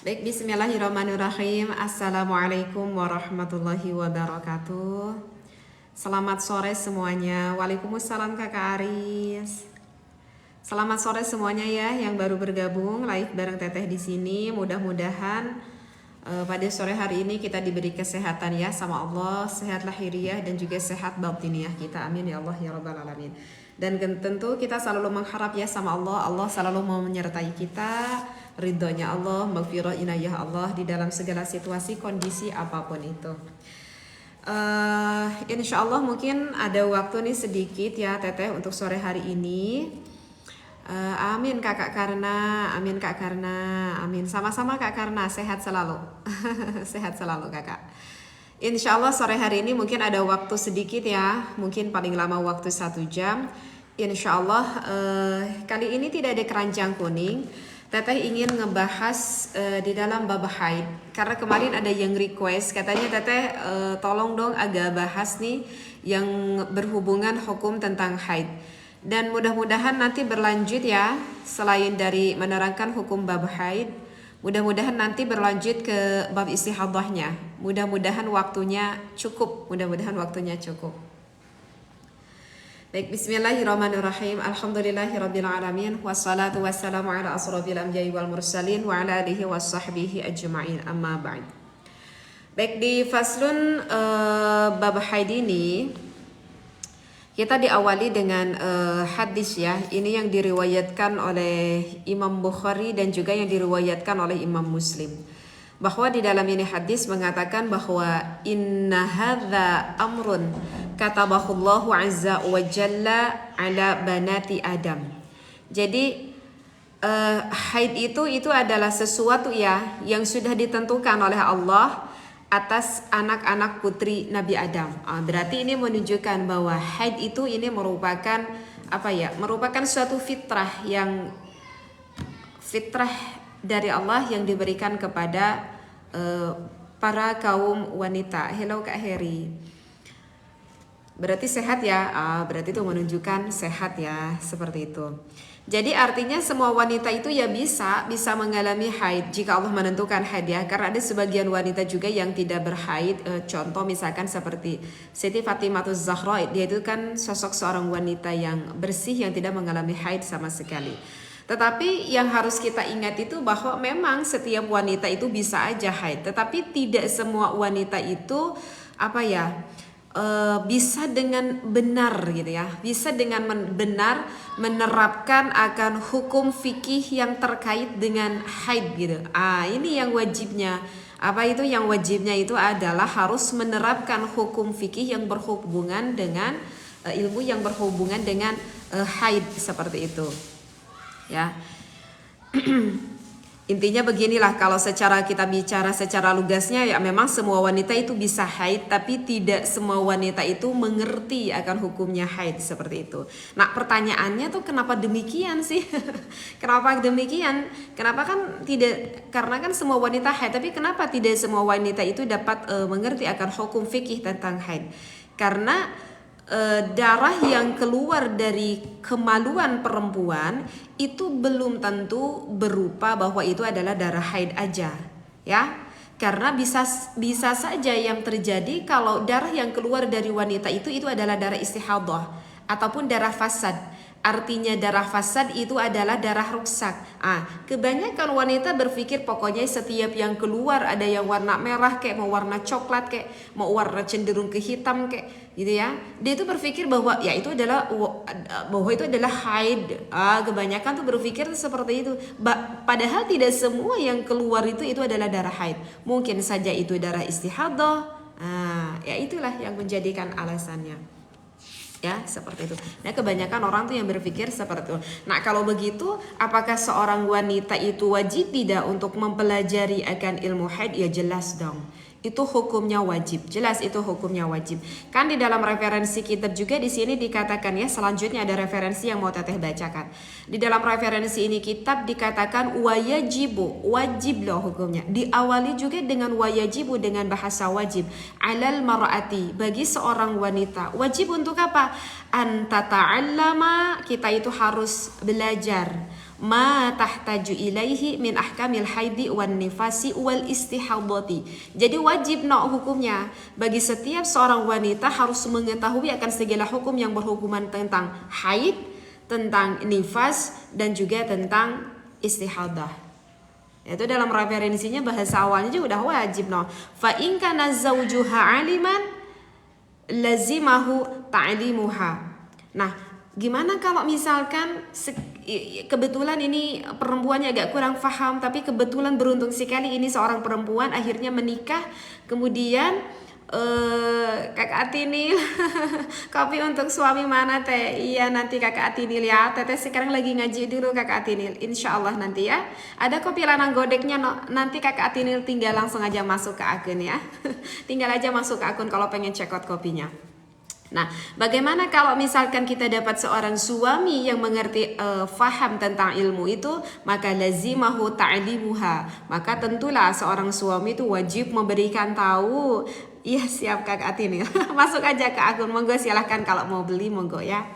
Baik, bismillahirrahmanirrahim. Assalamualaikum warahmatullahi wabarakatuh. Selamat sore semuanya. Waalaikumsalam Kakak Aris. Selamat sore semuanya ya yang baru bergabung live bareng Teteh di sini. Mudah-mudahan pada sore hari ini kita diberi kesehatan ya sama Allah, sehat lahiriah dan juga sehat batiniah kita. Amin ya Allah ya rabbal alamin. Dan tentu kita selalu mengharap ya sama Allah, Allah selalu mau menyertai kita, ridhonya Allah, maghfirah inayah Allah di dalam segala situasi, kondisi apapun itu. Insya Allah mungkin ada waktu nih sedikit ya Teteh untuk sore hari ini. Amin Kakak Karna, amin Kak Karna, amin sama-sama Kak Karna, sehat selalu, sehat selalu Kakak. Insya Allah sore hari ini mungkin ada waktu sedikit ya, mungkin paling lama waktu 1 jam. Insya Allah kali ini tidak ada keranjang kuning. Teteh ingin ngebahas di dalam bab haid. Karena kemarin ada yang request, katanya Teteh tolong dong agak bahas nih yang berhubungan hukum tentang haid. Dan mudah-mudahan nanti berlanjut ya, selain dari menerangkan hukum bab haid, mudah-mudahan nanti berlanjut ke bab istihadahnya. Mudah-mudahan waktunya cukup, mudah-mudahan waktunya cukup. Baik, bismillahirrahmanirrahim. Alhamdulillahirabbil alamin wassalatu wassalamu ala asrofil anbiya'i wal mursalin wa ala alihi washabbihi ajma'in. Amma ba'd. Baik, di faslun bab haid ini kita diawali dengan hadis ya. Ini yang diriwayatkan oleh Imam Bukhari dan juga yang diriwayatkan oleh Imam Muslim. Bahwa di dalam ini hadis mengatakan bahwa inna hadza amrun katabahullahu azza wa jalla ala banati Adam. Jadi haid itu adalah sesuatu ya yang sudah ditentukan oleh Allah atas anak-anak putri Nabi Adam. Berarti ini menunjukkan bahwa haid itu ini merupakan apa ya? Merupakan suatu fitrah yang fitrah dari Allah yang diberikan kepada para kaum wanita. Hello Kak Heri. Berarti sehat ya? Berarti itu menunjukkan sehat ya, seperti itu. Jadi artinya semua wanita itu ya bisa mengalami haid jika Allah menentukan haid ya. Karena ada sebagian wanita juga yang tidak berhaid. Contoh misalkan seperti Siti Fatimatus Zahra, dia itu kan sosok seorang wanita yang bersih yang tidak mengalami haid sama sekali. Tetapi yang harus kita ingat itu bahwa memang setiap wanita itu bisa aja haid. Tetapi tidak semua wanita itu apa ya bisa dengan benar gitu ya, bisa dengan benar menerapkan akan hukum fikih yang terkait dengan haid gitu. Ini yang wajibnya. Apa itu yang wajibnya itu adalah harus menerapkan hukum fikih yang berhubungan dengan ilmu yang berhubungan dengan haid seperti itu. Ya. Intinya beginilah, kalau kita bicara secara lugasnya ya memang semua wanita itu bisa haid, tapi tidak semua wanita itu mengerti akan hukumnya haid seperti itu. Nah pertanyaannya tuh kenapa demikian sih? Kenapa demikian? Kenapa kan tidak, karena kan semua wanita haid, tapi kenapa tidak semua wanita itu dapat mengerti akan hukum fikih tentang haid? Karena darah yang keluar dari kemaluan perempuan itu belum tentu berupa bahwa itu adalah darah haid aja ya, karena bisa saja yang terjadi kalau darah yang keluar dari wanita itu adalah darah istihadah ataupun darah fasad. Artinya darah fasad itu adalah darah ruksak. Kebanyakan wanita berpikir pokoknya setiap yang keluar ada yang warna merah kayak, mau warna coklat kayak, mau warna cenderung ke hitam kayak gitu ya. Dia itu berpikir bahwa ya itu adalah haid. Kebanyakan tuh berpikir seperti itu. Padahal tidak semua yang keluar itu adalah darah haid. Mungkin saja itu darah istihadah. Ya itulah yang menjadikan alasannya. Ya seperti itu. Nah kebanyakan orang tuh yang berpikir seperti itu. Nah kalau begitu apakah seorang wanita itu wajib tidak untuk mempelajari akan ilmu haid? Ya jelas dong. Itu hukumnya wajib, jelas itu hukumnya wajib. Kan di dalam referensi kitab juga di sini dikatakan ya, selanjutnya ada referensi yang mau Teteh bacakan. Di dalam referensi ini kitab dikatakan wayajibu, wajib loh hukumnya. Diawali juga dengan wayajibu dengan bahasa wajib. Alal mar'ati, bagi seorang wanita. Wajib untuk apa? An tata'allama, kita itu harus belajar. ma tahtaju ilaihi min ahkamil haidi wan nifasi wal istihadati. Jadi wajib hukumnya bagi setiap seorang wanita harus mengetahui akan segala hukum yang berhubungan tentang haid, tentang nifas, dan juga tentang istihadah. Itu dalam referensinya bahasa awalnya juga udah wajib fa in kana zawjuha aliman lazimahu ta'limuha. Nah, gimana kalau misalkan kebetulan ini perempuannya agak kurang paham, tapi kebetulan beruntung sekali ini seorang perempuan akhirnya menikah, kemudian kakak Atinil kopi untuk suami mana teh? Iya nanti kakak Atinil ya, teteh sekarang lagi ngaji dulu kakak Atinil, insya Allah nanti ya ada kopi lanang godeknya nanti kakak Atinil tinggal langsung aja masuk ke akun ya tinggal aja masuk ke akun kalau pengen check out kopinya. Nah, bagaimana kalau misalkan kita dapat seorang suami yang mengerti faham tentang ilmu itu, maka lazimahu ta'limuha. Maka tentulah seorang suami itu wajib memberikan tahu. Iya siap Kak Atin ya. Masuk aja ke akun, monggo silahkan kalau mau beli monggo ya.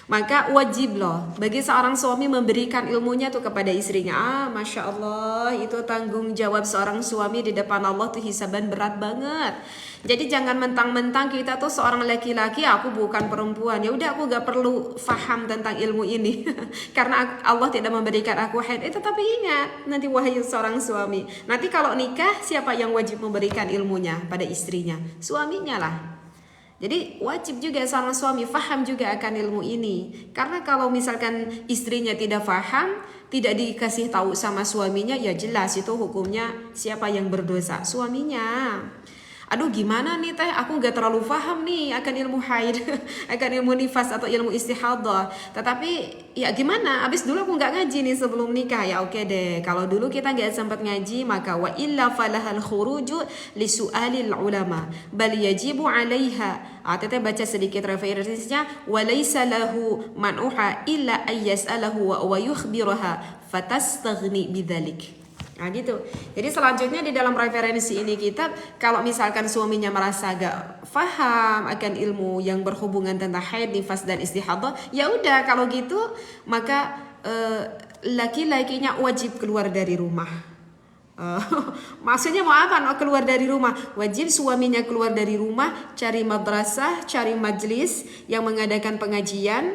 Maka wajib loh bagi seorang suami memberikan ilmunya tuh kepada istrinya. Masya Allah, itu tanggung jawab seorang suami di depan Allah tuh hisaban berat banget. Jadi jangan mentang-mentang kita tuh seorang laki-laki, aku bukan perempuan, ya udah aku gak perlu faham tentang ilmu ini karena Allah tidak memberikan aku haid. Tetapi ingat, nanti wahai seorang suami, nanti kalau nikah siapa yang wajib memberikan ilmunya pada istrinya? Suaminya lah. Jadi wajib juga seorang suami faham juga akan ilmu ini. Karena kalau misalkan istrinya tidak faham, tidak dikasih tahu sama suaminya, ya jelas itu hukumnya siapa yang berdosa? Suaminya. Aduh gimana nih teh, aku gak terlalu paham nih akan ilmu haid akan ilmu nifas atau ilmu istihadah. Tetapi ya gimana, abis dulu aku gak ngaji nih sebelum nikah. Ya oke deh, kalau dulu kita gak sempat ngaji, maka wa illa falahal khuruju li su'alil ulama bal yajibu alaiha. Teteh baca sedikit referensinya. Wa laysa lahu man'uha illa ayyas'alahu wa yukhbiraha fatastaghni bidzalik. Nah gitu. Jadi selanjutnya di dalam referensi ini kitab, kalau misalkan suaminya merasa gak paham akan ilmu yang berhubungan tentang haid, nifas dan istihadah, ya udah kalau gitu maka laki-lakinya wajib keluar dari rumah. Maksudnya mau apa? Keluar dari rumah. Wajib suaminya keluar dari rumah, cari madrasah, cari majlis yang mengadakan pengajian.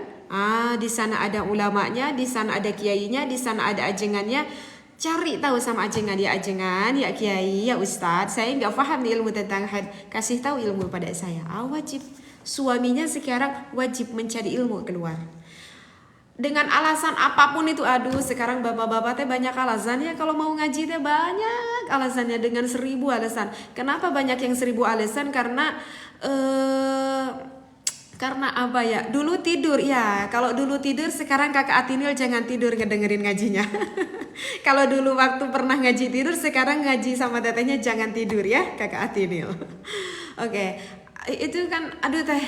Di sana ada ulamanya, di sana ada kiainya, di sana ada ajengannya. Cari tahu sama ajengan, ya ajengan, ya kiai, ya ustadz, saya nggak paham nih ilmu tentang haid, kasih tahu ilmu pada saya. Wajib. Suaminya sekarang wajib mencari ilmu keluar. Dengan alasan apapun itu, aduh sekarang bapak-bapak teh banyak alasannya kalau mau ngaji teh banyak alasannya dengan 1000 alasan. Kenapa banyak yang 1000 alasan? Karena apa ya? Dulu tidur ya. Kalau dulu tidur, sekarang kakak Atinil jangan tidur ngedengerin ngajinya. Kalau dulu waktu pernah ngaji tidur, sekarang ngaji sama tetehnya jangan tidur ya kakak Atinil. Oke. Itu kan aduh teh.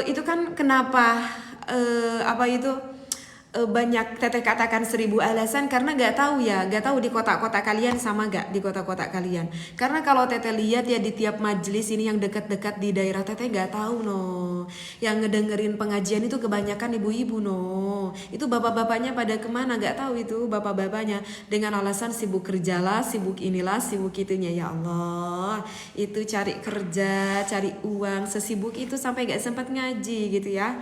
Itu kan kenapa banyak teteh katakan 1000 alasan, karena gak tahu di kota-kota kalian sama gak di kota-kota kalian. Karena kalau teteh lihat ya di tiap majelis ini yang dekat-dekat di daerah teteh gak tahu yang ngedengerin pengajian itu kebanyakan ibu-ibu itu bapak-bapaknya pada kemana gak tahu. Itu bapak-bapaknya dengan alasan sibuk kerjalah, sibuk inilah, sibuk itunya. Ya Allah, itu cari kerja, cari uang, sesibuk itu sampai gak sempat ngaji gitu ya.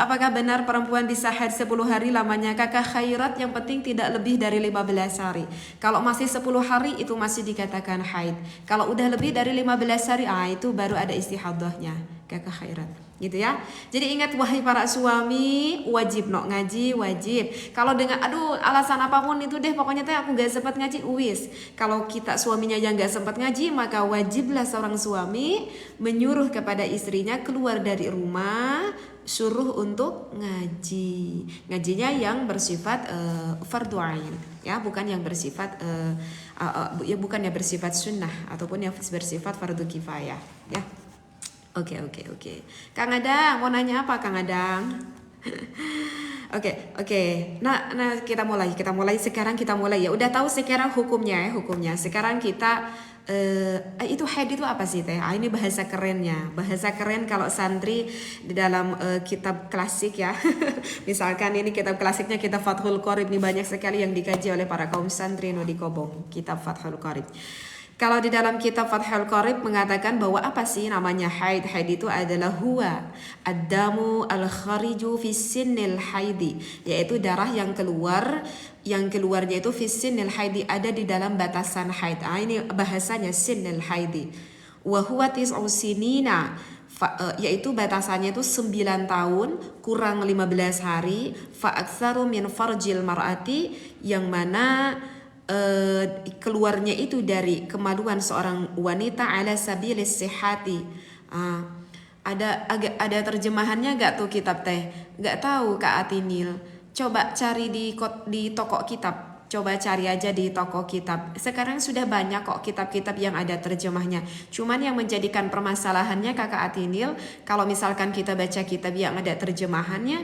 Apakah benar perempuan bisa haid 10 hari lamanya? Kakak Khairat, yang penting tidak lebih dari 15 hari. Kalau masih 10 hari itu masih dikatakan haid. Kalau udah lebih dari 15 hari, itu baru ada istihadahnya Kakak Khairat. Gitu ya. Jadi ingat wahai para suami, wajib ngaji, wajib. Kalau dengan alasan apapun itu deh, pokoknya teh aku gak sempat ngaji, wis. Kalau kita suaminya yang gak sempat ngaji, maka wajiblah seorang suami menyuruh kepada istrinya keluar dari rumah, suruh untuk ngaji. Ngajinya yang bersifat fardhu ain, ya, bukan yang bersifat bukan yang bersifat sunnah ataupun yang bersifat fardu kifayah, ya. Oke. Kang Adang mau nanya apa Kang Adang? Oke. Nah kita mulai sekarang, kita mulai ya. Udah tahu sekarang hukumnya. Sekarang kita itu haid itu apa sih teh? Ini bahasa kerennya. Bahasa keren kalau santri di dalam kitab klasik ya. Misalkan ini kitab klasiknya kitab Fathul Qorib, ini banyak sekali yang dikaji oleh para kaum santri no di Kobong, kitab Fathul Qorib. Kalau di dalam kitab Fathul Qorib mengatakan bahwa apa sih namanya haid? Haid itu adalah huwa ad-damu al-khariju fi sinnil haidi, yaitu darah yang keluarnya itu fi sinnil haidi, ada di dalam batasan haid. Ini bahasanya sinnil haidi. Wa huwa tis'u sinina, yaitu batasannya itu 9 tahun kurang 15 hari, fa aktsaru min farjil mar'ati, yang mana keluarnya itu dari kemaluan seorang wanita ala sabilis sihati. Ada terjemahannya gak tuh kitab teh? Gak tahu Kak Atinil. Coba cari di toko kitab. Coba cari aja di toko kitab. Sekarang sudah banyak kok kitab-kitab yang ada terjemahnya. Cuman yang menjadikan permasalahannya Kakak Atinil, kalau misalkan kita baca kitab yang ada terjemahannya,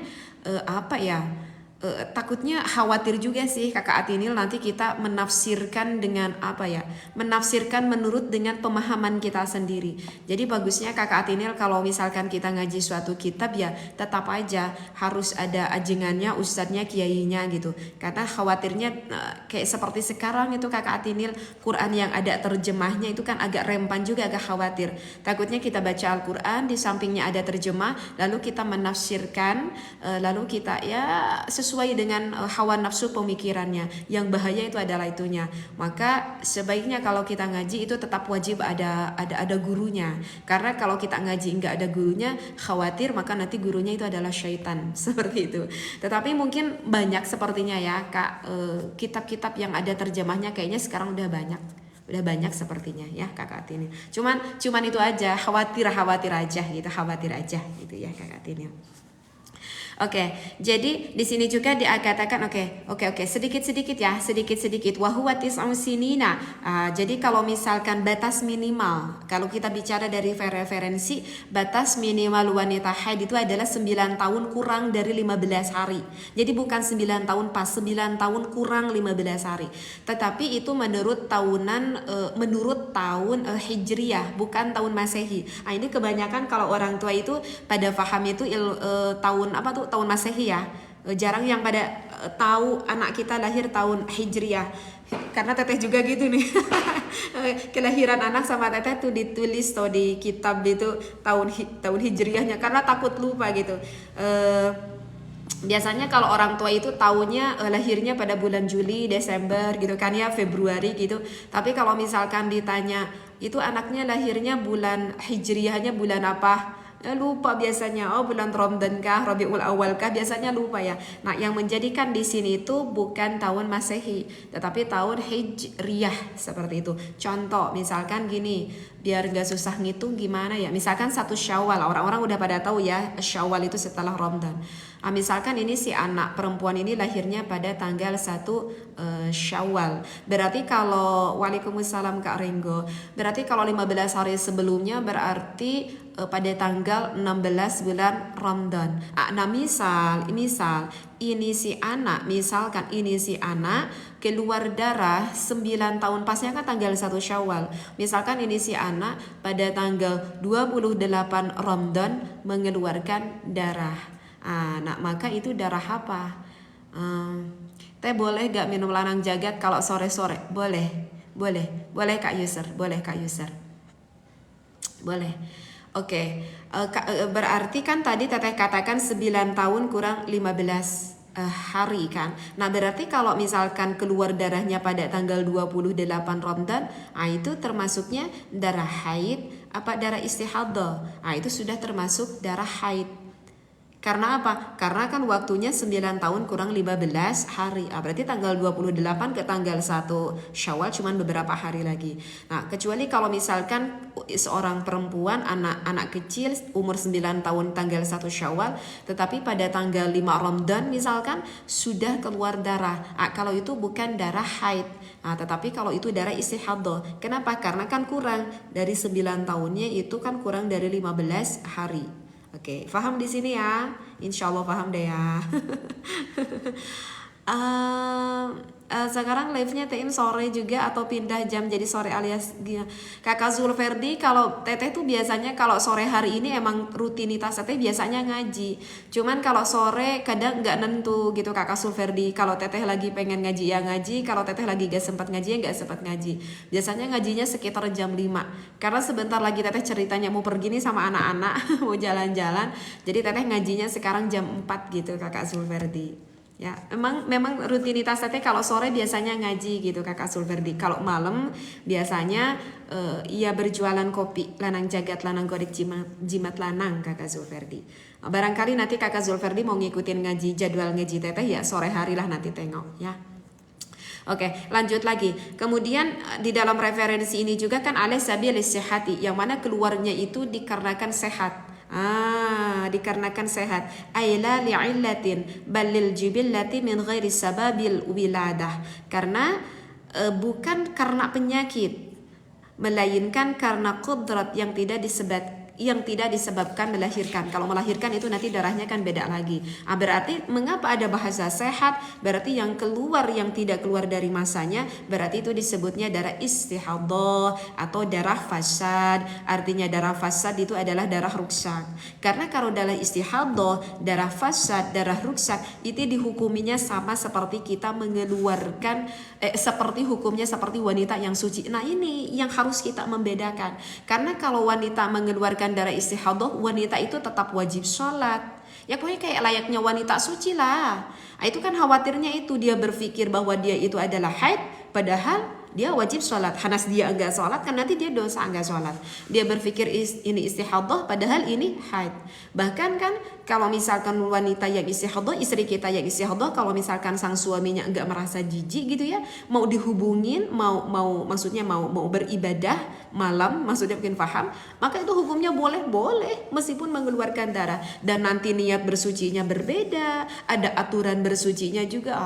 takutnya khawatir juga sih Kakak Atinil, nanti kita menafsirkan dengan menafsirkan menurut dengan pemahaman kita sendiri. Jadi bagusnya Kakak Atinil kalau misalkan kita ngaji suatu kitab ya tetap aja harus ada ajengannya, ustadznya, kiainya gitu. Karena khawatirnya kayak seperti sekarang itu Kakak Atinil, Quran yang ada terjemahnya itu kan agak rempan juga, agak khawatir. Takutnya kita baca Al-Quran di sampingnya ada terjemah, lalu kita menafsirkan, lalu kita sesuai dengan hawa nafsu pemikirannya. Yang bahaya itu adalah itunya. Maka sebaiknya kalau kita ngaji itu tetap wajib ada gurunya. Karena kalau kita ngaji nggak ada gurunya, khawatir maka nanti gurunya itu adalah syaitan. Seperti itu. Tetapi mungkin banyak sepertinya ya Kak, kitab-kitab yang ada terjemahnya kayaknya sekarang udah banyak sepertinya ya Kakak Tini. Cuman itu aja, khawatir aja gitu ya Kakak Tini. Oke, jadi di sini juga dikatakan oke, sedikit wa huwa tis'u sinina. Jadi kalau misalkan batas minimal, kalau kita bicara dari referensi, batas minimal wanita haid itu adalah 9 tahun kurang dari 15 hari. Jadi bukan 9 tahun pas, 9 tahun kurang 15 hari. Tetapi itu menurut tahun Hijriyah, bukan tahun Masehi. Ini kebanyakan kalau orang tua itu pada paham itu tahun Masehi ya. Jarang yang pada tahu anak kita lahir tahun Hijriyah. Karena teteh juga gitu nih. Kelahiran anak sama teteh tuh ditulis tuh di kitab itu tahun Hijriyahnya karena takut lupa gitu. Biasanya kalau orang tua itu tahunya lahirnya pada bulan Juli, Desember gitu kan ya, Februari gitu. Tapi kalau misalkan ditanya itu anaknya lahirnya bulan Hijriyahnya bulan apa? Lupa biasanya, bulan Ramadan kah, Rabiul Awal kah, biasanya lupa ya. Nah, yang menjadikan di sini itu bukan tahun Masehi, tetapi tahun Hijriyah seperti itu. Contoh, misalkan gini, biar gak susah ngitung gimana ya. Misalkan 1 Syawal, orang-orang udah pada tahu ya, Syawal itu setelah Ramadan. Misalkan ini si anak perempuan ini lahirnya pada tanggal 1 Syawal. Berarti kalau Waalaikumsalam Kak Ringgo, berarti kalau 15 hari sebelumnya berarti pada tanggal 16 bulan Ramadan. Nah, misal ini si anak, misalkan ini si anak keluar darah 9 tahun pasnya kan tanggal 1 Syawal. Misalkan ini si anak pada tanggal 28 Ramadan mengeluarkan darah. Nah, maka itu darah apa? Teh boleh gak minum lanang jagat kalau sore-sore? Boleh Kak User, boleh. Oke. Berarti kan tadi teteh katakan 9 tahun kurang 15 hari kan. Nah, berarti kalau misalkan keluar darahnya pada tanggal 28 Ramadan, itu termasuknya darah haid apa darah istihadah? Itu sudah termasuk darah haid. Karena apa? Karena kan waktunya 9 tahun kurang 15 hari. Berarti tanggal 28 ke tanggal 1 Syawal cuman beberapa hari lagi. Nah, kecuali kalau misalkan seorang perempuan anak kecil umur 9 tahun tanggal 1 Syawal, tetapi pada tanggal 5 Ramadan misalkan sudah keluar darah. Kalau itu bukan darah haid. Tetapi kalau itu darah istihadah. Kenapa? Karena kan kurang dari 9 tahunnya itu kan kurang dari 15 hari. Oke, paham di sini ya? Insya Allah paham deh ya. Sekarang live-nya Tim sore juga atau pindah jam jadi sore alias Kakak Zulferdi, kalau Teteh tuh biasanya kalau sore hari ini emang rutinitas Teteh biasanya ngaji. Cuman kalau sore kadang nggak nentu gitu Kakak Zulferdi. Kalau Teteh lagi pengen ngaji ya ngaji, kalau Teteh lagi gak sempat ngaji ya gak sempat ngaji. Biasanya ngajinya sekitar jam 5. Karena sebentar lagi Teteh ceritanya mau pergi nih sama anak-anak mau jalan-jalan. Jadi Teteh ngajinya sekarang jam 4 gitu Kakak Zulferdi. Ya, memang rutinitas Teteh kalau sore biasanya ngaji gitu Kakak Zulferdi. Kalau malam biasanya ia berjualan kopi, lanang jagat lanang godek jimat lanang Kakak Zulferdi. Barangkali nanti Kakak Zulferdi mau ngikutin ngaji jadwal ngaji Teteh ya sore hari lah nanti tengok ya. Oke, lanjut lagi. Kemudian di dalam referensi ini juga kan ala sabil sihati, yang mana keluarnya itu dikarenakan sehat. Dikarenakan sehat. Aila li'illatin balil jibillati min ghairi sababil wiladah. Karena bukan karena penyakit, melainkan karena qudrat yang tidak disebabkan melahirkan. Kalau melahirkan itu nanti darahnya kan beda lagi. Berarti mengapa ada bahasa sehat? Berarti yang tidak keluar dari masanya, berarti itu disebutnya darah istihadah atau darah fasad. Artinya darah fasad itu adalah darah ruksak. Karena kalau darah istihadah, darah fasad, darah ruksak itu dihukuminya sama seperti kita mengeluarkan seperti hukumnya seperti wanita yang suci. Nah, ini yang harus kita membedakan. Karena kalau wanita mengeluarkan darah istihadah, wanita itu tetap wajib sholat. Ya pokoknya kayak layaknya wanita suci lah. Itu kan khawatirnya itu dia berpikir bahwa dia itu adalah haid, padahal dia wajib sholat. Hanas dia enggak sholat kan nanti dia dosa enggak sholat. Dia berpikir ini istihadah padahal ini haid. Bahkan kan kalau misalkan wanita yang istihadah, istri kita yang istihadah, kalau misalkan sang suaminya enggak merasa jijik gitu ya, mau dihubungin, maksudnya mau beribadah malam, maksudnya mungkin paham, maka itu hukumnya boleh meskipun mengeluarkan darah. Dan nanti niat bersucinya berbeda, ada aturan bersucinya juga.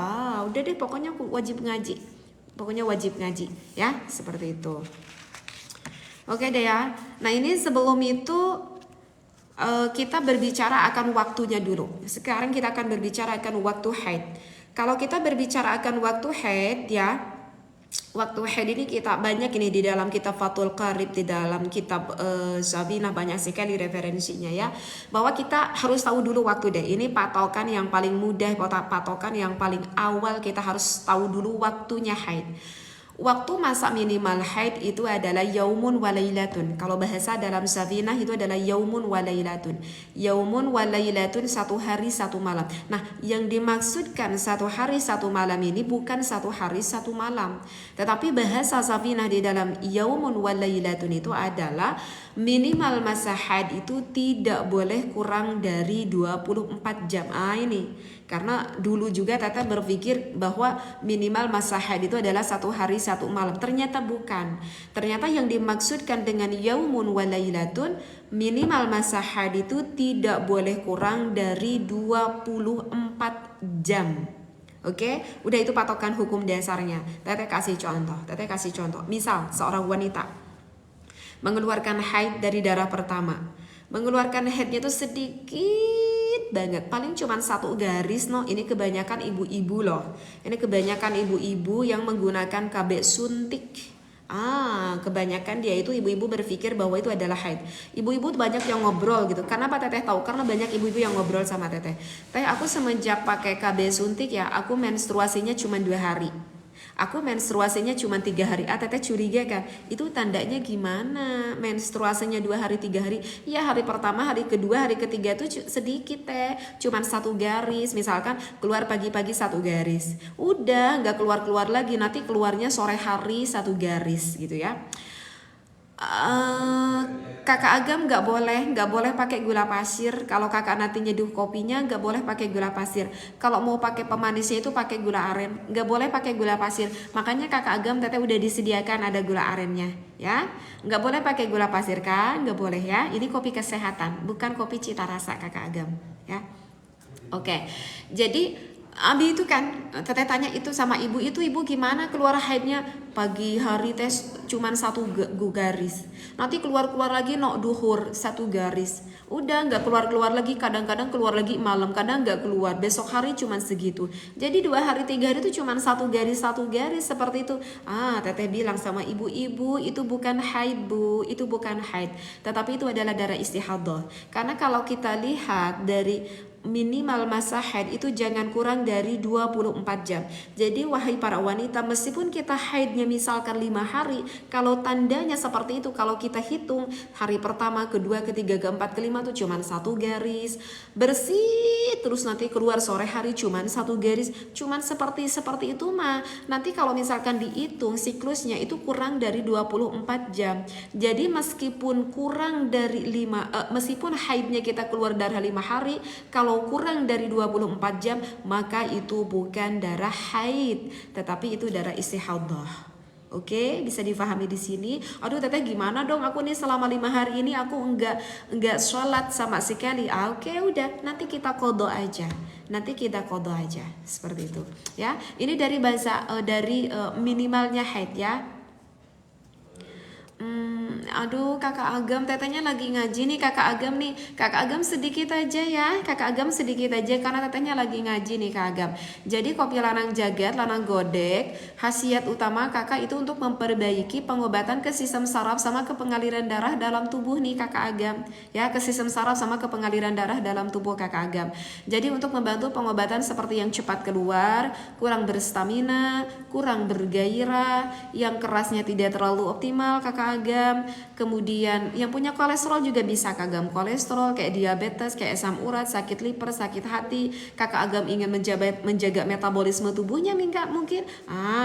Udah deh pokoknya wajib ngaji. Pokoknya wajib ngaji ya, seperti itu. Oke deh ya. Nah ini sebelum itu kita berbicara akan waktunya dulu. Sekarang kita akan berbicara akan waktu haid. Kalau kita berbicara akan waktu haid ya, waktu haid ini kita banyak ini di dalam kitab Fathul Qarib, di dalam kitab Sabinah banyak sekali referensinya ya, bahwa kita harus tahu dulu waktu deh. Ini patokan yang paling mudah, patokan yang paling awal kita harus tahu dulu waktunya haid. Waktu masa minimal haid itu adalah yaumun walailatun. Kalau bahasa dalam Sabinah itu adalah yaumun walailatun. Yaumun walailatun, 1 hari 1 malam. Nah, yang dimaksudkan 1 hari 1 malam ini bukan 1 hari 1 malam. Tetapi bahasa Sabinah di dalam yaumun walailatun itu adalah minimal masa haid itu tidak boleh kurang dari 24 jam. Ini karena dulu juga Tata berpikir bahwa minimal masa haid itu adalah 1 hari 1 malam. Ternyata bukan. Ternyata yang dimaksudkan dengan yaumun walailatun, minimal masa haid itu tidak boleh kurang dari 24 jam. Oke, udah itu patokan hukum dasarnya. Tete kasih contoh. Misal seorang wanita mengeluarkan haid dari darah pertama. Mengeluarkan haidnya itu sedikit banget, paling cuma 1 garis. Ini kebanyakan ibu-ibu loh. Ini kebanyakan ibu-ibu yang menggunakan KB suntik. Kebanyakan dia itu ibu-ibu berpikir bahwa itu adalah haid. Ibu-ibu banyak yang ngobrol gitu. Karena apa Teteh tahu? Karena banyak ibu-ibu yang ngobrol sama Teteh. Aku semenjak pakai KB suntik ya, aku menstruasinya cuma 2 hari. Aku menstruasinya cuma 3 hari. Teteh curiga kan, itu tandanya gimana? Menstruasinya 2 hari 3 hari. Ya hari pertama, hari kedua, hari ketiga itu sedikit teh, cuma 1 garis. Misalkan keluar pagi-pagi 1 garis, udah nggak keluar lagi. Nanti keluarnya sore hari 1 garis gitu ya. Kakak Agam nggak boleh pakai gula pasir. Kalau kakak nanti nyeduh kopinya nggak boleh pakai gula pasir. Kalau mau pakai pemanisnya itu pakai gula aren, nggak boleh pakai gula pasir. Makanya kakak Agam Teteh udah disediakan ada gula arennya ya. Nggak boleh pakai gula pasir kan, nggak boleh ya. Ini kopi kesehatan, bukan kopi cita rasa kakak Agam ya. Oke, jadi Abi itu kan, teteh tanya itu sama ibu, itu ibu gimana keluar haidnya? Pagi hari tes cuman satu garis, nanti keluar lagi duhur satu garis, udah nggak keluar lagi, kadang-kadang keluar lagi malam, kadang nggak keluar, besok hari cuman segitu. Jadi 2 hari 3 hari itu cuman satu garis seperti itu. Teteh bilang sama ibu-ibu, itu bukan haid bu, itu bukan haid, tetapi itu adalah darah istihadah. Karena kalau kita lihat dari minimal masa haid itu jangan kurang dari 24 jam. Jadi wahai para wanita, meskipun kita haidnya misalkan 5 hari, kalau tandanya seperti itu, kalau kita hitung hari pertama, kedua, ketiga, keempat, kelima tuh cuman satu garis, bersih terus nanti keluar sore hari cuman satu garis, cuman seperti itu mah. Nanti kalau misalkan dihitung siklusnya itu kurang dari 24 jam. Jadi meskipun kurang dari meskipun haidnya kita keluar darah 5 hari, kalau kurang dari 24 jam maka itu bukan darah haid, tetapi itu darah istihadah. Oke, bisa difahami di sini. Aduh teteh gimana dong, aku nih selama 5 hari ini aku enggak sholat sama sekali. Oke, udah, nanti kita qadha aja. Seperti itu ya. Ini dari bahasa minimalnya haid ya. Aduh kakak Agam, tetehnya lagi ngaji nih kakak Agam nih. Kakak Agam sedikit aja ya, karena tetehnya lagi ngaji nih kak Agam. Jadi kopi lanang jagat, lanang godek, khasiat utama kakak itu untuk memperbaiki pengobatan ke sistem saraf sama ke pengaliran darah dalam tubuh nih kakak Agam. Ya, ke sistem saraf sama ke pengaliran darah dalam tubuh kakak Agam. Jadi untuk membantu pengobatan seperti yang cepat keluar, kurang berstamina, kurang bergairah, yang kerasnya tidak terlalu optimal kakak Agam. Kemudian yang punya kolesterol juga bisa kak Agam, kolesterol kayak diabetes, kayak asam urat, sakit liver, sakit hati, kakak Agam ingin menjaga metabolisme tubuhnya mungkin,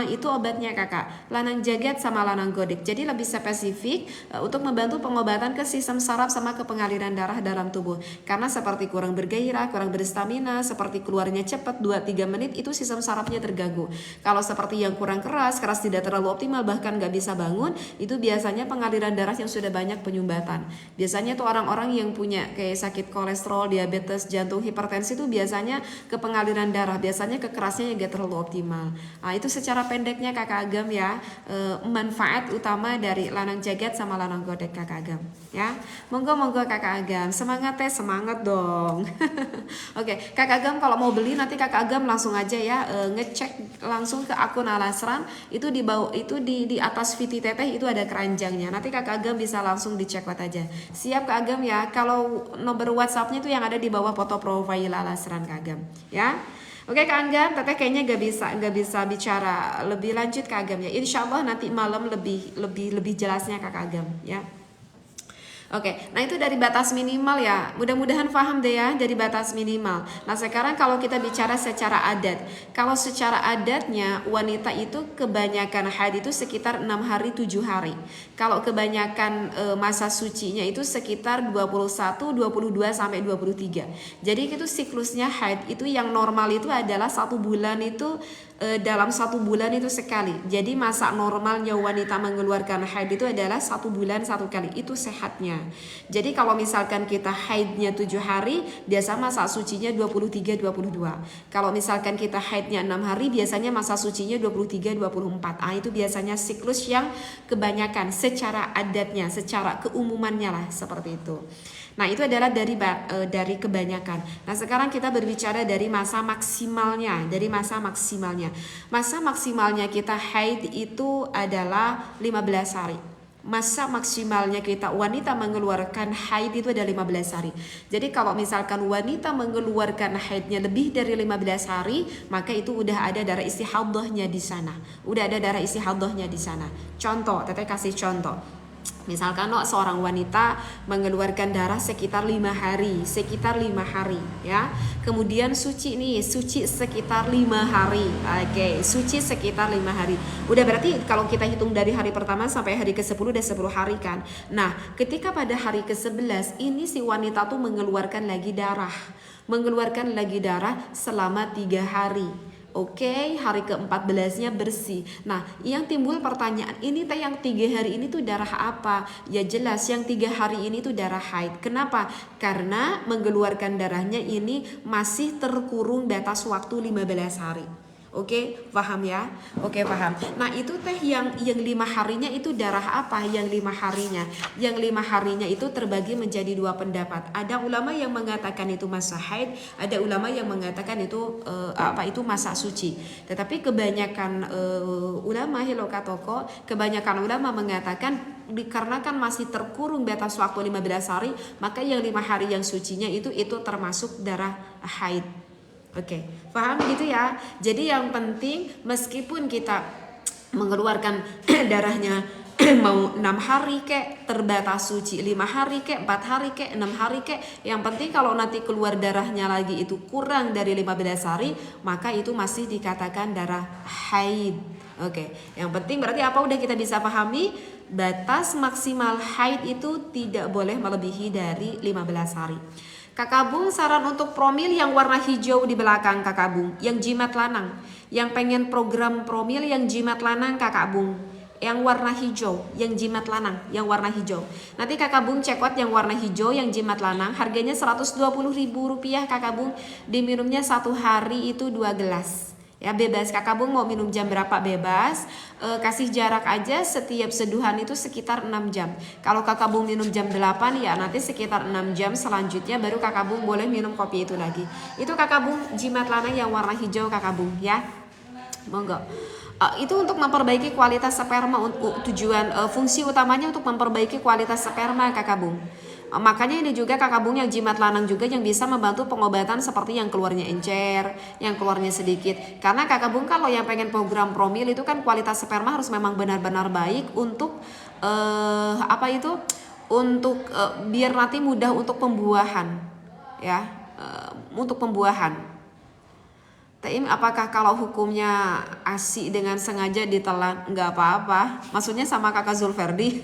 itu obatnya kakak, lanang jagat sama lanang godek. Jadi lebih spesifik untuk membantu pengobatan ke sistem saraf sama ke pengaliran darah dalam tubuh. Karena seperti kurang bergairah, kurang berstamina, seperti keluarnya cepat 2-3 menit, itu sistem sarafnya terganggu. Kalau seperti yang kurang keras tidak terlalu optimal, bahkan gak bisa bangun, itu biasanya pengaliran darah yang sudah banyak penyumbatan. Biasanya tuh orang-orang yang punya kayak sakit kolesterol, diabetes, jantung, hipertensi itu biasanya ke pengaliran darah, biasanya kekerasnya gak terlalu optimal. Itu secara pendeknya kakak Agam ya, manfaat utama dari lanang jagat sama lanang godek kakak Agam ya. Monggo kakak Agam, semangat dong. Oke, kakak Agam kalau mau beli nanti kakak Agam langsung aja ya, ngecek langsung ke akun Alasran, itu di bawah, itu di atas VT teteh itu ada keranjangnya. Nanti kakak Agam bisa langsung dicek aja. Siap kak Agam ya. Kalau nomor WhatsAppnya itu yang ada di bawah foto profil Alasran kak Agam ya. Oke kak Agam, teteh kayaknya gak bisa bicara lebih lanjut kak Agam ya. Insya Allah nanti malam lebih jelasnya kak Agam ya. Oke, nah itu dari batas minimal ya. Mudah-mudahan paham deh ya, dari batas minimal. Nah sekarang kalau kita bicara secara adat, kalau secara adatnya wanita itu kebanyakan haid itu sekitar 6 hari 7 hari. Kalau kebanyakan masa sucinya itu sekitar 21, 22 sampai 23. Jadi itu siklusnya haid itu yang normal itu adalah 1 bulan itu dalam 1 bulan itu sekali. Jadi masa normalnya wanita mengeluarkan haid itu adalah 1 bulan 1 kali. Itu sehatnya. Jadi kalau misalkan kita haidnya 7 hari, biasa masa sucinya 23-22. Kalau misalkan kita haidnya 6 hari, biasanya masa sucinya 23-24. Itu biasanya siklus yang kebanyakan secara adatnya, secara keumumannya lah seperti itu. Nah itu adalah dari kebanyakan. Nah sekarang kita berbicara dari masa maksimalnya. Masa maksimalnya kita haid itu adalah 15 hari. Masa maksimalnya kita wanita mengeluarkan haid itu ada 15 hari. Jadi kalau misalkan wanita mengeluarkan haidnya lebih dari 15 hari, maka itu udah ada darah istihadahnya di sana. Contoh, teteh kasih contoh. Misalkan seorang wanita mengeluarkan darah sekitar 5 hari ya. Kemudian suci sekitar 5 hari. Oke, suci sekitar 5 hari. Udah berarti kalau kita hitung dari hari pertama sampai hari ke-10 udah 10 hari kan. Nah, ketika pada hari ke-11 ini si wanita tuh mengeluarkan lagi darah selama 3 hari. Oke, hari ke-14-nya bersih. Nah, yang timbul pertanyaan, ini teh yang 3 hari ini tuh darah apa? Ya jelas, yang 3 hari ini tuh darah haid. Kenapa? Karena mengeluarkan darahnya ini masih terkurung batas waktu 15 hari. Oke, paham ya? Oke, paham. Nah, itu teh yang 5 harinya itu darah apa? Yang 5 harinya. Yang 5 harinya itu terbagi menjadi 2 pendapat. Ada ulama yang mengatakan itu masa haid, ada ulama yang mengatakan itu itu masa suci. Tetapi kebanyakan ulama Hilokatoko, kebanyakan ulama mengatakan dikarenakan masih terkurung batas waktu 15 hari, maka yang 5 hari yang sucinya itu termasuk darah haid. Oke, paham gitu ya. Jadi yang penting meskipun kita mengeluarkan darahnya mau 6 hari kek, terbatas suci 5 hari kek, 4 hari kek, 6 hari kek, yang penting kalau nanti keluar darahnya lagi itu kurang dari 15 hari, maka itu masih dikatakan darah haid. Oke, yang penting berarti apa udah kita bisa pahami, batas maksimal haid itu tidak boleh melebihi dari 15 hari. Kakak Bung saran untuk promil yang warna hijau di belakang Kakak Bung, yang jimat lanang. Yang pengen program promil yang jimat lanang Kakak Bung, yang warna hijau, yang jimat lanang, yang warna hijau. Nanti Kakak Bung check out yang warna hijau, yang jimat lanang, harganya Rp120.000 Kakak Bung. Diminumnya 1 hari itu 2 gelas. Ya bebas, Kakak Bung mau minum jam berapa bebas, kasih jarak aja setiap seduhan itu sekitar 6 jam. Kalau Kakak Bung minum jam 8 ya nanti sekitar 6 jam selanjutnya baru Kakak Bung boleh minum kopi itu lagi. Itu Kakak Bung jimat lanang yang warna hijau Kakak Bung ya. Monggo. Itu untuk memperbaiki kualitas sperma, tujuan fungsi utamanya untuk memperbaiki kualitas sperma Kakak Bung. Makanya ini juga Kakak Bung yang jimat lanang juga yang bisa membantu pengobatan seperti yang keluarnya encer, yang keluarnya sedikit. Karena Kakak Bung kalau yang pengen program promil itu kan kualitas sperma harus memang benar-benar baik untuk biar nanti mudah untuk pembuahan, ya, untuk pembuahan. Taim, apakah kalau hukumnya ASI dengan sengaja ditelan? Nggak apa-apa. Maksudnya sama Kakak Zulferdi?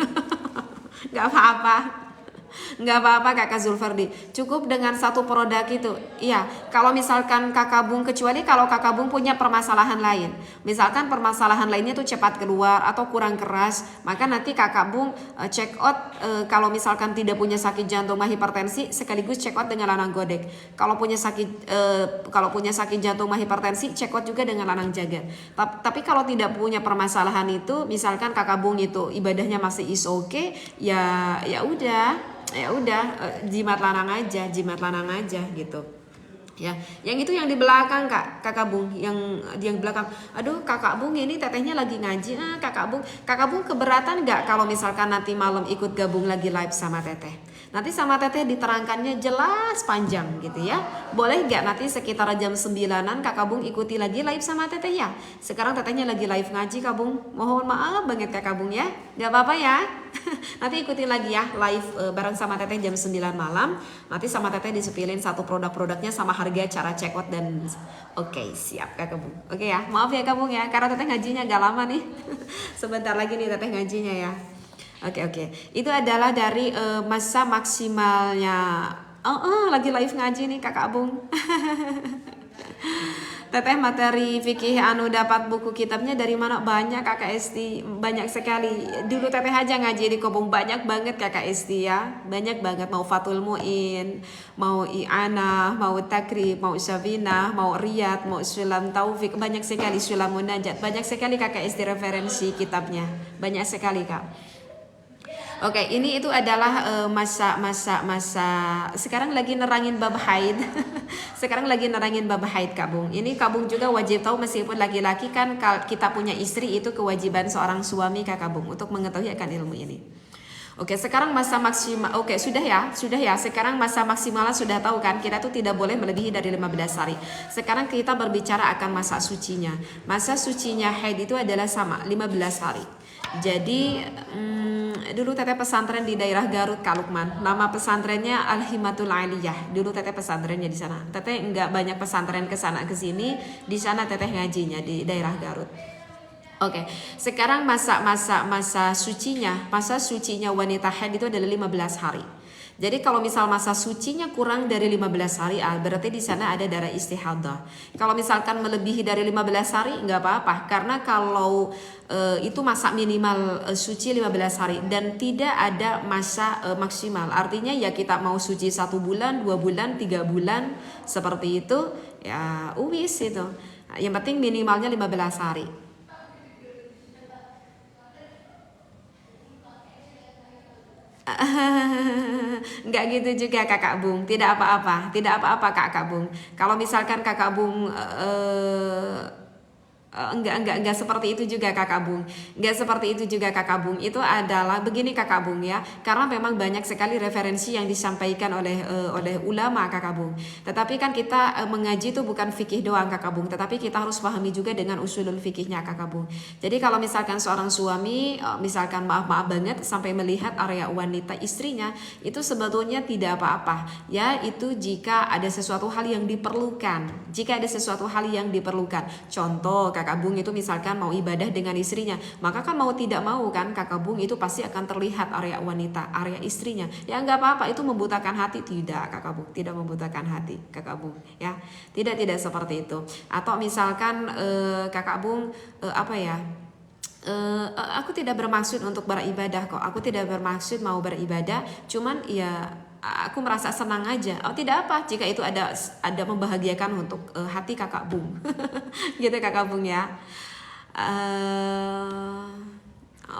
Nggak apa-apa. Nggak apa-apa Kakak Zulferdi, cukup dengan 1 produk itu. Iya, kalau misalkan Kakak Bung, kecuali kalau Kakak Bung punya permasalahan lain, misalkan permasalahan lainnya tuh cepat keluar atau kurang keras, maka nanti Kakak Bung check out. Kalau misalkan tidak punya sakit jantung mah hipertensi, sekaligus check out dengan lanang godek. Kalau punya sakit jantung mah hipertensi, check out juga dengan lanang jagat. Tapi kalau tidak punya permasalahan itu, misalkan Kakak Bung itu ibadahnya masih is okay, ya udah jimat lanang aja gitu ya. Yang itu yang di belakang Kakak Bung, yang belakang. Aduh Kakak Bung ini tetehnya lagi ngaji. Kakak Bung keberatan nggak kalau misalkan nanti malam ikut gabung lagi live sama teteh? Nanti sama teteh diterangkannya jelas panjang gitu ya. Boleh nggak nanti sekitar jam 9-an Kakak Bung ikuti lagi live sama teteh ya? Sekarang tetehnya lagi live ngaji Kak Bung. Mohon maaf banget Kakak Bung ya. Nggak apa-apa ya. Nanti ikutin lagi ya live bareng sama teteh jam 9 malam. Nanti sama teteh disepilin 1 produk-produknya sama harga, cara check out dan oke, siap Kakak Bung. Oke ya, maaf ya Kak Bung ya, karena teteh ngajinya agak lama nih. Sebentar lagi nih teteh ngajinya ya. Oke. Itu adalah dari masa maksimalnya. Lagi live ngaji nih Kakak Bung. Teteh materi fikih anu dapat buku kitabnya dari mana? Banyak Kakak Esti, banyak sekali. Dulu teteh aja ngaji di Kobong, banyak banget Kakak Esti ya. Banyak banget, mau Fatul Muin, mau I'anah, mau Takrib, mau Syabinah, mau Riyad, mau Sulam Taufik, banyak sekali, Sulam Munajat. Banyak sekali Kakak Esti referensi kitabnya. Banyak sekali Kak. Oke, ini itu adalah masa sekarang lagi nerangin bab haid. Sekarang lagi nerangin bab haid Kak Bung. Ini Kak Bung juga wajib tahu, meskipun laki-laki kan kita punya istri, itu kewajiban seorang suami Kak Bung untuk mengetahui akan ilmu ini. Oke, sekarang masa maksimal. Oke, sudah ya. Sekarang masa maksimalnya sudah tahu kan? Kita tuh tidak boleh melebihi dari 15 hari. Sekarang kita berbicara akan masa sucinya. Masa sucinya haid itu adalah sama 15 hari. Jadi dulu teteh pesantren di daerah Garut Kak Lukman. Nama pesantrennya Al-Himatul Aliyah. Dulu teteh pesantrennya di sana. Teteh enggak banyak pesantren ke sana ke sini. Di sana teteh ngajinya di daerah Garut. Oke, sekarang masa sucinya wanita haid itu adalah 15 hari. Jadi kalau misal masa sucinya kurang dari 15 hari, berarti di sana ada darah istihadah. Kalau misalkan melebihi dari 15 hari nggak apa-apa, karena kalau itu masa minimal suci 15 hari dan tidak ada masa maksimal. Artinya ya kita mau suci 1 bulan, 2 bulan, 3 bulan seperti itu ya uwis itu. Yang penting minimalnya 15 hari. Enggak gitu juga Kakak Bung, tidak apa-apa, tidak apa-apa Kakak Bung. Kalau misalkan Kakak Bung enggak seperti itu juga Kakak Bung. Enggak seperti itu juga Kakak Bung. Itu adalah begini Kakak Bung ya. Karena memang banyak sekali referensi yang disampaikan oleh ulama Kakak Bung. Tetapi kan kita mengaji itu bukan fikih doang Kakak Bung, tetapi kita harus pahami juga dengan usulul fikihnya Kakak Bung. Jadi kalau misalkan seorang suami misalkan maaf banget sampai melihat area wanita istrinya, itu sebetulnya tidak apa-apa. Ya, itu jika ada sesuatu hal yang diperlukan. Jika ada sesuatu hal yang diperlukan. Contoh Kakak Bung itu misalkan mau ibadah dengan istrinya, maka kan mau tidak mau kan Kakak Bung itu pasti akan terlihat area wanita, area istrinya. Ya nggak apa-apa, itu membutakan hati tidak Kakak Bung, tidak membutakan hati Kakak Bung ya, tidak seperti itu. Atau misalkan Kakak Bung aku tidak bermaksud untuk beribadah kok, aku tidak bermaksud mau beribadah, cuman ya aku merasa senang aja. Oh tidak apa, jika itu ada membahagiakan untuk hati Kakak Bung. Gitu Kakak Bung ya.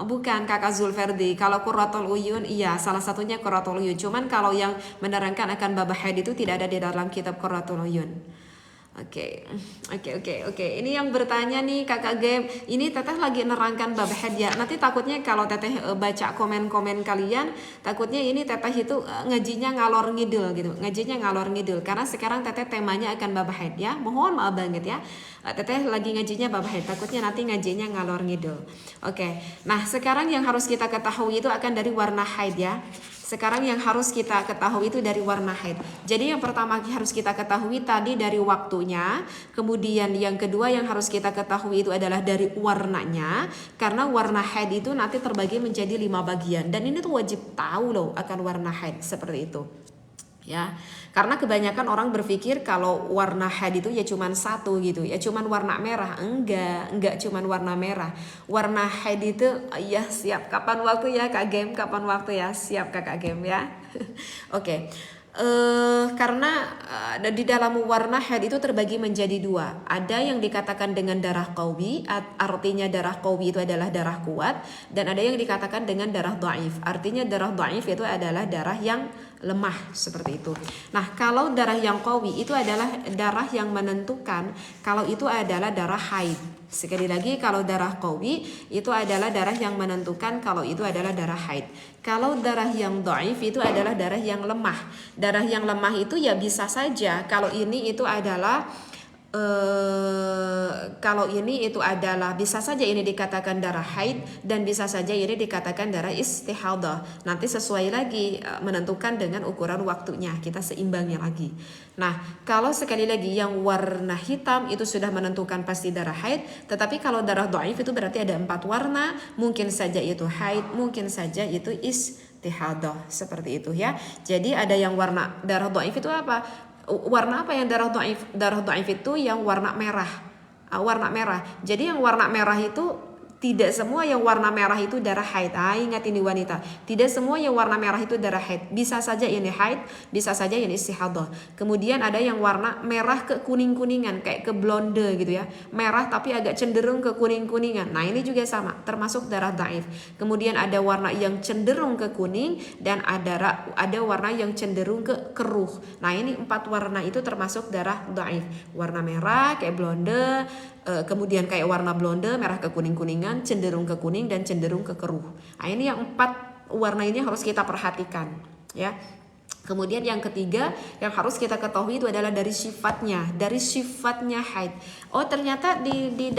Bukan Kakak Zulferdi. Kalau Qurratul Uyun iya, salah satunya Qurratul Uyun. Cuman kalau yang menerangkan akan bab haid itu tidak ada di dalam kitab Qurratul Uyun. Oke. Ini yang bertanya nih Kakak Game. Ini Teteh lagi nerangkan bab haid ya. Nanti takutnya kalau Teteh baca komen-komen kalian, takutnya ini Teteh itu ngajinya ngalor ngidul gitu. Ngajinya ngalor ngidul karena sekarang Teteh temanya akan bab haid ya. Mohon maaf banget ya. Teteh lagi ngajinya bab haid. Takutnya nanti ngajinya ngalor ngidul. Oke. Nah, sekarang yang harus kita ketahui itu akan dari warna haid ya. Sekarang yang harus kita ketahui itu dari warna haid. Jadi yang pertama harus kita ketahui tadi dari waktunya. Kemudian yang kedua yang harus kita ketahui itu adalah dari warnanya. Karena warna haid itu nanti terbagi menjadi 5 bagian. Dan ini tuh wajib tahu loh akan warna haid seperti itu. Ya, karena kebanyakan orang berpikir kalau warna haid itu ya cuman satu gitu, ya cuman warna merah. Enggak cuman warna merah. Warna haid itu ya siap kapan waktu ya Kak Game, kapan waktu ya, siap Kakak Game ya. Oke. Karena di dalam warna haid itu terbagi menjadi 2. Ada yang dikatakan dengan darah qawi, artinya darah qawi itu adalah darah kuat, dan ada yang dikatakan dengan darah dhaif. Artinya darah dhaif itu adalah darah yang lemah seperti itu. Nah, kalau darah yang qawi itu adalah darah yang menentukan kalau itu adalah darah haid. Sekali lagi, kalau darah qawi itu adalah darah yang menentukan kalau itu adalah darah haid. Kalau darah yang dhaif itu adalah darah yang lemah. Darah yang lemah itu ya bisa saja kalau ini itu adalah bisa saja ini dikatakan darah haid dan bisa saja ini dikatakan darah istihadah. Nanti sesuai lagi menentukan dengan ukuran waktunya, kita seimbangnya lagi. Nah, kalau sekali lagi yang warna hitam itu sudah menentukan pasti darah haid, tetapi kalau darah dhaif itu berarti ada 4 warna, mungkin saja itu haid, mungkin saja itu istihadah, seperti itu ya. Jadi ada yang warna darah dhaif itu apa? Warna apa yang darah dhaif? Darah dhaif itu yang warna merah. Warna merah. Jadi yang warna merah itu tidak semua yang warna merah itu darah haid. Ingat ini wanita. Tidak semua yang warna merah itu darah haid. Bisa saja ini haid, bisa saja ini istihadah. Kemudian ada yang warna merah ke kuning-kuningan, kayak ke blonde gitu ya. Merah tapi agak cenderung ke kuning-kuningan. Nah, ini juga sama, termasuk darah dhaif. Kemudian ada warna yang cenderung ke kuning dan ada warna yang cenderung ke keruh. Nah, ini 4 warna itu termasuk darah dhaif. Warna merah kayak blonde, kemudian kayak warna blonde, merah ke kuning-kuningan, cenderung ke kuning dan cenderung ke keruh. Nah, ini yang 4 warna ini harus kita perhatikan ya. Kemudian yang ketiga yang harus kita ketahui itu adalah dari sifatnya haid. Oh, ternyata di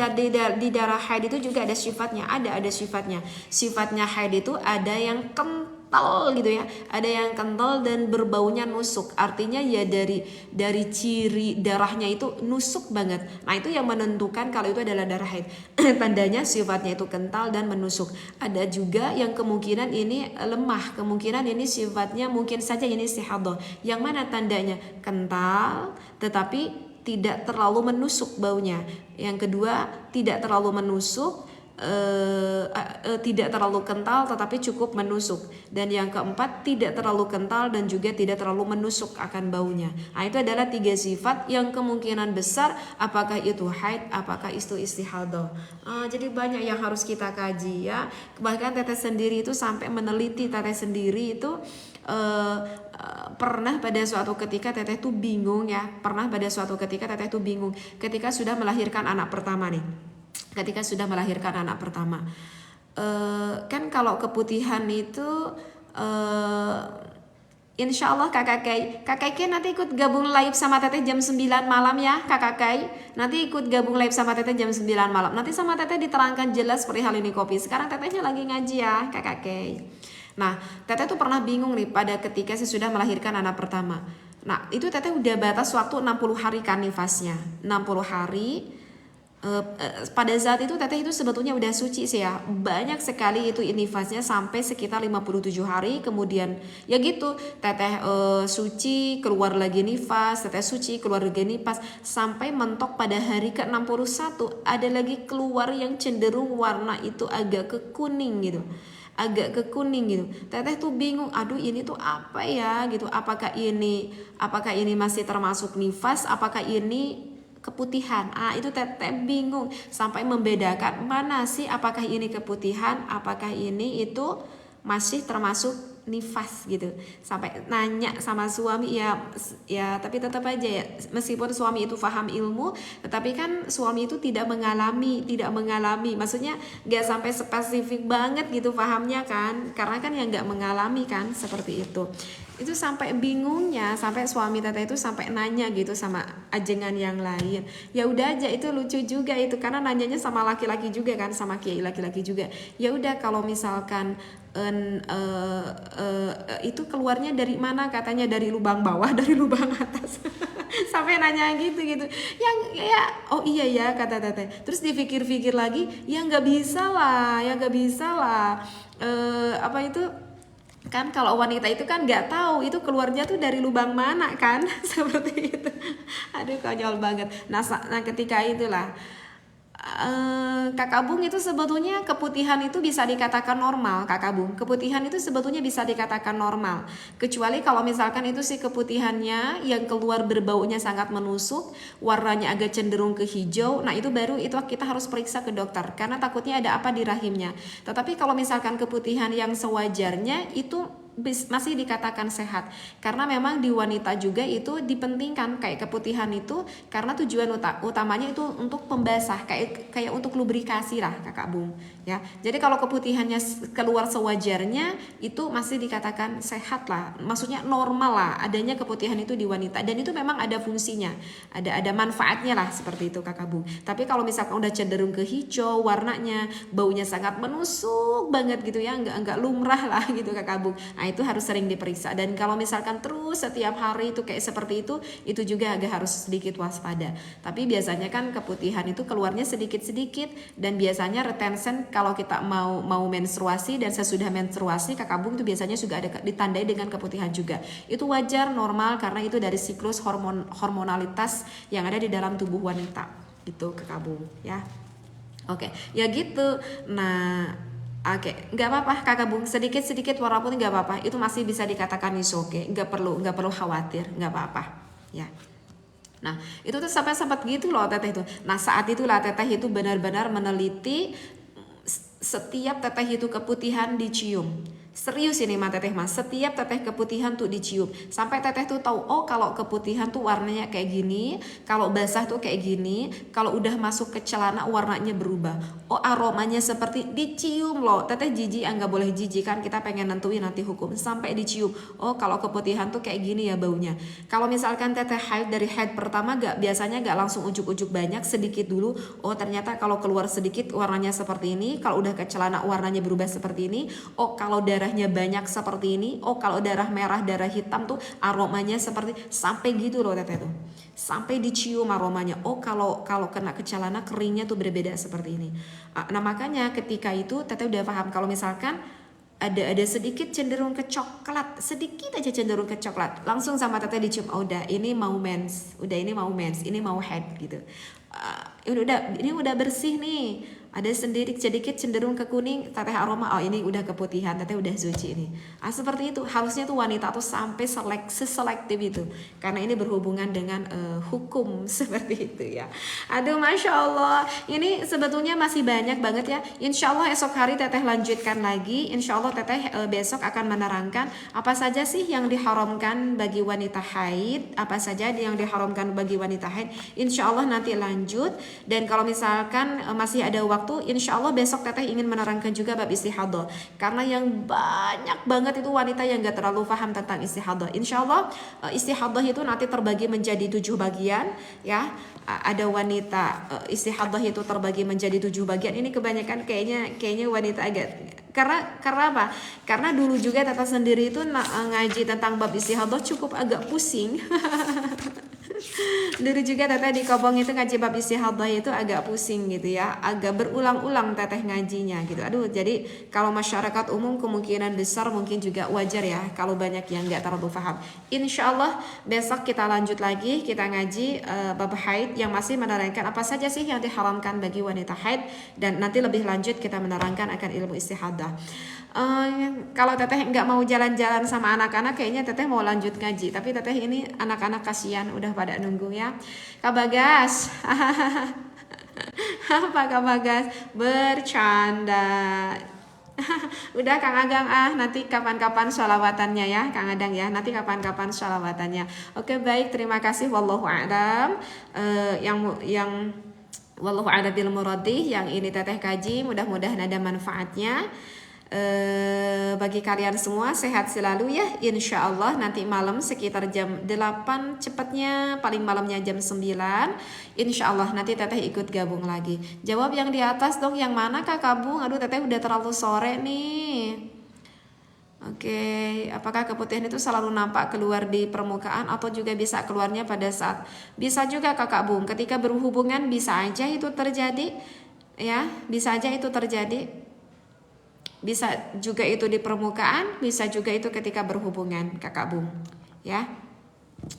darah haid itu juga ada sifatnya. Ada sifatnya. Sifatnya haid itu ada yang kental kental gitu ya, ada yang kental dan berbaunya nusuk, artinya ya dari ciri darahnya itu nusuk banget. Nah itu yang menentukan kalau itu adalah darah haid. Tandanya sifatnya itu kental dan menusuk. Ada juga yang kemungkinan ini lemah, kemungkinan ini sifatnya mungkin saja ini istihadah. Yang mana tandanya kental tetapi tidak terlalu menusuk baunya. Yang kedua tidak terlalu menusuk, tidak terlalu kental tetapi cukup menusuk, dan yang keempat tidak terlalu kental dan juga tidak terlalu menusuk akan baunya. Nah itu adalah 3 sifat yang kemungkinan besar apakah itu haid, apakah itu istihadah. Jadi banyak yang harus kita kaji ya. Bahkan teteh sendiri itu sampai meneliti, teteh sendiri itu pernah pada suatu ketika teteh tuh bingung ya, pernah pada suatu ketika teteh tuh bingung ketika sudah melahirkan anak pertama nih. Ketika sudah melahirkan anak pertama, kan kalau keputihan itu insya Allah kakak Kay nanti ikut gabung live sama teteh jam 9 malam ya kakak Kay. Nanti ikut gabung live sama teteh jam 9 malam. Nanti sama teteh diterangkan jelas perihal ini kopi. Sekarang tetehnya lagi ngaji ya kakak Kay. Nah teteh tuh pernah bingung nih pada ketika saya sudah melahirkan anak pertama. Nah itu teteh udah batas waktu 60 hari kan nifasnya, 60 hari. Pada saat itu teteh itu sebetulnya udah suci sih ya, banyak sekali itu nifasnya sampai sekitar 57 hari. Kemudian ya gitu teteh suci keluar lagi nifas, teteh suci keluar lagi nifas, sampai mentok pada hari ke 61 ada lagi keluar yang cenderung warna itu agak ke kuning gitu, agak ke kuning gitu. Teteh tuh bingung, aduh ini tuh apa ya gitu, apakah ini masih termasuk nifas, apakah ini keputihan. Itu teteh bingung sampai membedakan mana sih apakah ini keputihan, apakah ini itu masih termasuk nifas gitu. Sampai nanya sama suami ya tapi tetap aja ya, meskipun suami itu paham ilmu tetapi kan suami itu tidak mengalami, maksudnya gak sampai spesifik banget gitu pahamnya kan, karena kan yang gak mengalami kan seperti itu sampai bingungnya, sampai suami teteh itu sampai nanya gitu sama ajengan yang lain. Ya udah aja, itu lucu juga itu karena nanyanya sama laki-laki juga kan, sama kiai laki-laki juga. Ya udah kalau misalkan itu keluarnya dari mana, katanya dari lubang bawah, dari lubang atas. Sampai nanya gitu yang ya oh iya ya kata teteh. Terus dipikir-pikir lagi, ya nggak bisa lah apa itu kan, kalau wanita itu kan nggak tahu itu keluarnya tuh dari lubang mana kan. Seperti itu. Aduh konyol banget. Nah ketika itulah Kakak Bung itu sebetulnya keputihan itu bisa dikatakan normal. Kakak Bung, keputihan itu sebetulnya bisa dikatakan normal, kecuali kalau misalkan itu si keputihannya yang keluar berbaunya sangat menusuk, warnanya agak cenderung ke hijau. Nah itu baru itu kita harus periksa ke dokter karena takutnya ada apa di rahimnya. Tetapi kalau misalkan keputihan yang sewajarnya itu masih dikatakan sehat, karena memang di wanita juga itu dipentingkan kayak keputihan itu karena tujuan utamanya itu untuk pembasah, kayak untuk lubrikasi lah Kakak Bung ya. Jadi kalau keputihannya keluar sewajarnya itu masih dikatakan sehat lah, maksudnya normal lah adanya keputihan itu di wanita, dan itu memang ada fungsinya, ada manfaatnya lah seperti itu Kakak Bung. Tapi kalau misalkan udah cenderung ke hijau warnanya, baunya sangat menusuk banget gitu ya, enggak lumrah lah gitu Kakak Bung. Nah itu harus sering diperiksa, dan kalau misalkan terus setiap hari itu kayak seperti itu juga agak harus sedikit waspada. Tapi biasanya kan keputihan itu keluarnya sedikit-sedikit, dan biasanya retention kalau kita mau menstruasi dan sesudah menstruasi Kakak Bung itu biasanya juga ada ditandai dengan keputihan juga. Itu wajar, normal, karena itu dari siklus hormonalitas yang ada di dalam tubuh wanita gitu Kakak Bung ya. Oke, ya gitu. Nah oke, nggak apa-apa Kakak Bung, sedikit-sedikit walaupun nggak apa-apa, itu masih bisa dikatakan is oke, nggak perlu khawatir, nggak apa-apa ya. Nah itu tuh sampai sempat gitu loh teteh itu. Nah saat itulah teteh itu benar-benar meneliti setiap teteh itu keputihan dicium. Serius ini mah teteh mas, setiap teteh keputihan tuh dicium sampai teteh tuh tahu, oh kalau keputihan tuh warnanya kayak gini, kalau basah tuh kayak gini, kalau udah masuk ke celana warnanya berubah, oh aromanya seperti dicium loh. Teteh jijik, nggak boleh jijik kan, kita pengen nentuin nanti hukum, sampai dicium, oh kalau keputihan tuh kayak gini ya baunya. Kalau misalkan teteh haid dari haid pertama biasanya gak langsung ujuk-ujuk banyak, sedikit dulu, oh ternyata kalau keluar sedikit warnanya seperti ini, kalau udah ke celana warnanya berubah seperti ini, oh kalau darah darahnya banyak seperti ini. Oh kalau darah merah, darah hitam tuh aromanya seperti, sampai gitu loh teteh tuh, sampai dicium aromanya. Oh kalau kena ke celana keringnya tuh berbeda seperti ini. Nah makanya ketika itu teteh udah paham kalau misalkan ada sedikit cenderung ke coklat, sedikit aja cenderung ke coklat, langsung sama teteh dicium, oh udah ini mau mens, udah ini mau mens, ini mau head gitu. Ini udah bersih nih, ada sedikit cenderung ke kuning, teteh aroma, oh ini udah keputihan, teteh udah suci ini. Seperti itu harusnya tuh wanita tuh sampai selektif itu, karena ini berhubungan dengan hukum seperti itu ya. Aduh masya Allah, ini sebetulnya masih banyak banget ya. Insya Allah esok hari teteh lanjutkan lagi. Insya Allah teteh besok akan menerangkan apa saja sih yang diharamkan bagi wanita haid, apa saja yang diharamkan bagi wanita haid. Insya Allah nanti lanjut. Dan kalau misalkan masih ada waktu, insya Allah besok teteh ingin menerangkan juga bab istihadah, karena yang banyak banget itu wanita yang gak terlalu paham tentang istihadah. Insya Allah istihadah itu nanti terbagi menjadi 7 bagian ya. Ada wanita istihadah itu terbagi menjadi 7 bagian. Ini kebanyakan kayaknya wanita agak, karena apa? Karena dulu juga teteh sendiri itu ngaji tentang bab istihadah cukup agak pusing. Dulu juga teteh di Kobong itu ngaji bab istihadah itu agak pusing gitu ya, agak berulang-ulang teteh ngajinya gitu. Aduh, jadi kalau masyarakat umum kemungkinan besar mungkin juga wajar ya kalau banyak yang nggak terlalu paham. Insya Allah besok kita lanjut lagi, kita ngaji bab haid yang masih menerangkan apa saja sih yang diharamkan bagi wanita haid, dan nanti lebih lanjut kita menerangkan akan ilmu istihadah. Kalau teteh nggak mau jalan-jalan sama anak-anak, kayaknya teteh mau lanjut ngaji, tapi teteh ini anak-anak kasihan udah pada nunggu ya. Kak Bagas apa Kak Bagas bercanda. Udah Kang Agang, nanti kapan-kapan sholawatannya ya Kang Adang ya, nanti kapan-kapan sholawatannya. Oke baik, terima kasih. Wallahu a'lam. Yang wallahu a'lam bil muradih, yang ini teteh kaji, mudah-mudahan ada manfaatnya. Bagi kalian semua sehat selalu ya, insya Allah nanti malam sekitar jam 8 cepatnya, paling malamnya jam 9, insya Allah nanti teteh ikut gabung lagi. Jawab yang di atas dong, yang mana Kak Kabung? Aduh teteh udah terlalu sore nih. Oke, apakah keputihan itu selalu nampak keluar di permukaan atau juga bisa keluarnya pada saat, bisa juga Kakak Bung, ketika berhubungan bisa aja itu terjadi ya, bisa aja itu terjadi. Bisa juga itu di permukaan, bisa juga itu ketika berhubungan Kakak Bung ya.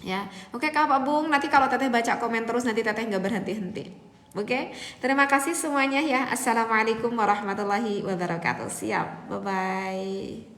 Ya, oke Kakak Bung, nanti kalau teteh baca komen terus nanti teteh nggak berhenti-henti. Oke, terima kasih semuanya ya. Assalamualaikum warahmatullahi wabarakatuh. Siap, bye bye.